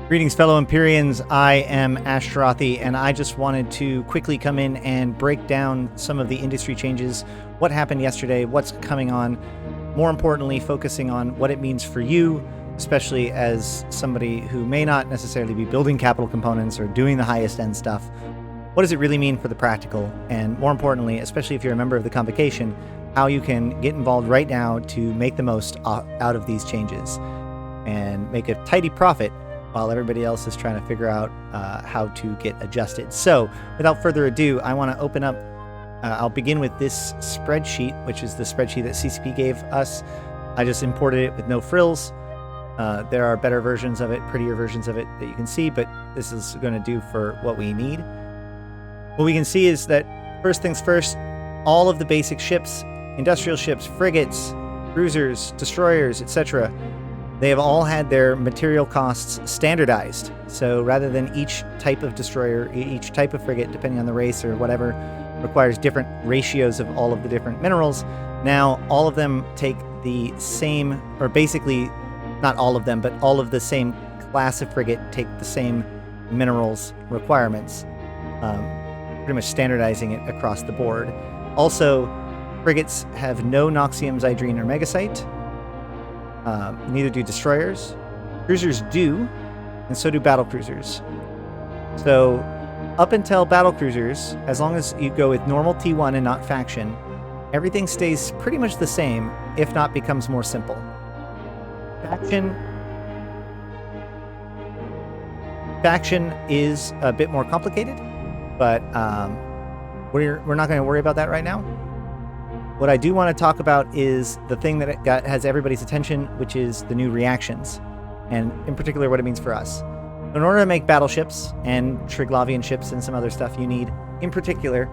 Greetings, fellow Empyreans. I am Ashtarothi, and I just wanted to quickly come in and break down some of the industry changes, what happened yesterday, what's coming on, more importantly, focusing on what it means for you, especially as somebody who may not necessarily be building capital components or doing the highest end stuff. What does it really mean for the practical? And more importantly, especially if you're a member of the convocation, how you can get involved right now to make the most out of these changes and make a tidy profit while everybody else is trying to figure out how to get adjusted. So without further ado, I want to open up, I'll begin with this spreadsheet, which is the spreadsheet that CCP gave us. I just imported it with no frills. There are better versions of it, prettier versions of it that you can see, but this is going to do for what we need. What we can see is that, first things first, all of the basic ships, industrial ships, frigates, cruisers, destroyers, etc., they have all had their material costs standardized. So rather than each type of destroyer, each type of frigate, depending on the race or whatever, requires different ratios of all of the different minerals, now all of them take the same, or basically not all of them, but all of the same class of frigate take the same minerals requirements, pretty much standardizing it across the board. Also, frigates have no Noxium, Zydrine, or Megasite. Neither do destroyers. Cruisers do, and so do battle cruisers. So up until battle cruisers, as long as you go with normal T1 and not faction, everything stays pretty much the same, if not becomes more simple. Faction is a bit more complicated, but we're not going to worry about that right now. What I do want to talk about is the thing that has everybody's attention, which is the new reactions, and in particular what it means for us. In order to make battleships and Triglavian ships and some other stuff, you need, in particular,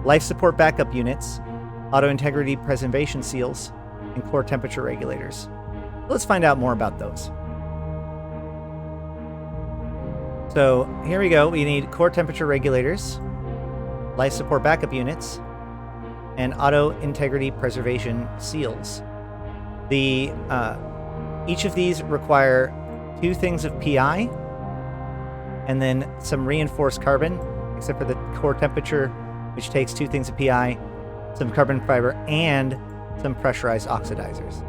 life support backup units, auto integrity preservation seals, and core temperature regulators. Let's find out more about those. So here we go. We need core temperature regulators, life support backup units, and auto integrity preservation seals. Each of these require 2 things of PI and then some reinforced carbon, except for the core temperature, which takes 2 things of PI, some carbon fiber, and some pressurized oxidizers.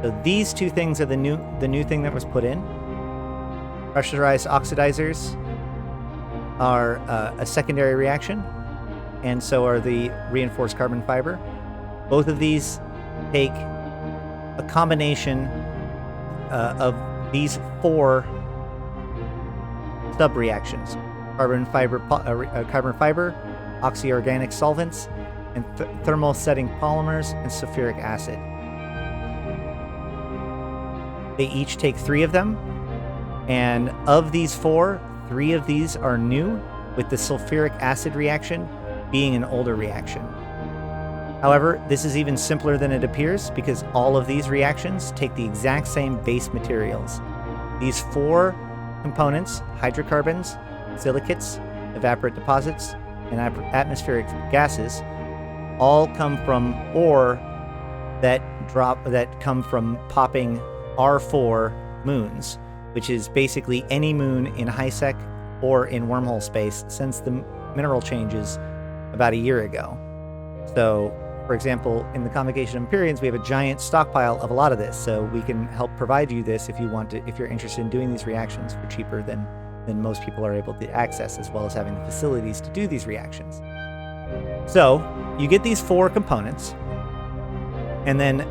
So these 2 things are the new thing that was put in. Pressurized oxidizers are a secondary reaction, and so are the reinforced carbon fiber. Both of these take a combination of these 4 sub-reactions: carbon fiber, oxyorganic solvents, and thermal setting polymers, and sulfuric acid. They each take 3 of them, and of these 4, 3 of these are new, with the sulfuric acid reaction being an older reaction. However, this is even simpler than it appears because all of these reactions take the exact same base materials. These 4 components, hydrocarbons, silicates, evaporate deposits, and atmospheric gases, all come from ore that come from popping R4 moons, which is basically any moon in HiSec or in wormhole space since the mineral changes about a year ago. So, for example, in the Convocation of Empyreans, we have a giant stockpile of a lot of this, so we can help provide you this if you want to, if you're interested in doing these reactions for cheaper than most people are able to access, as well as having the facilities to do these reactions. So, you get these 4 components, and then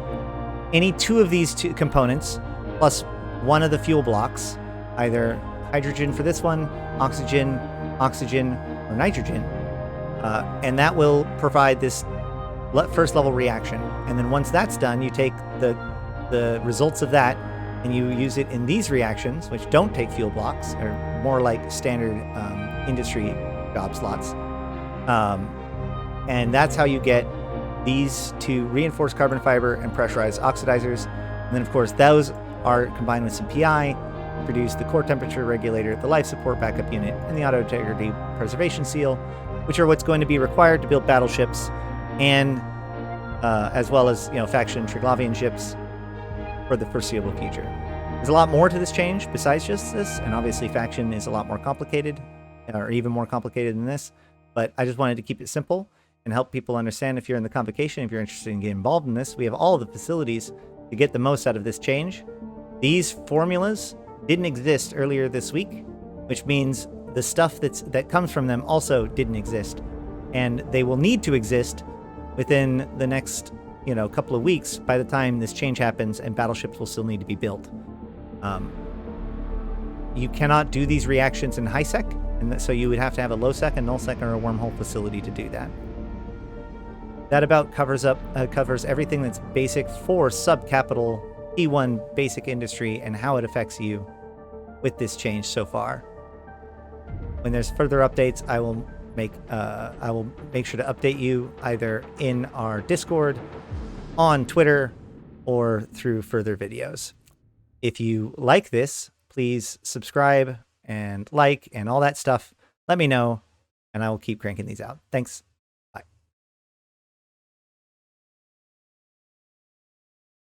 any 2 of these 2 components, plus 1 of the fuel blocks, either hydrogen for this one, oxygen, or nitrogen, and that will provide this first level reaction. And then once that's done, you take the results of that and you use it in these reactions, which don't take fuel blocks, or more like standard industry job slots. And that's how you get these 2 reinforced carbon fiber and pressurized oxidizers. And then, of course, those are combined with some PI, produce the core temperature regulator, the life support backup unit, and the auto integrity preservation seal, which are what's going to be required to build battleships, and as well as faction Triglavian ships for the foreseeable future. There's a lot more to this change besides just this, and obviously faction is a lot more complicated, or even more complicated than this, but I just wanted to keep it simple and help people understand. If you're in the convocation, if you're interested in getting involved in this, we have all the facilities to get the most out of this change. These formulas didn't exist earlier this week, which means the stuff that comes from them also didn't exist, and they will need to exist within the next couple of weeks by the time this change happens, and battleships will still need to be built. You cannot do these reactions in high sec, and so you would have to have a low sec, a null sec, or a wormhole facility to do that. That about covers everything that's basic for subcapital T1 basic industry and how it affects you with this change so far. When there's further updates, I will make sure to update you either in our Discord, on Twitter, or through further videos. If you like this, please subscribe and like and all that stuff. Let me know, and I will keep cranking these out. Thanks.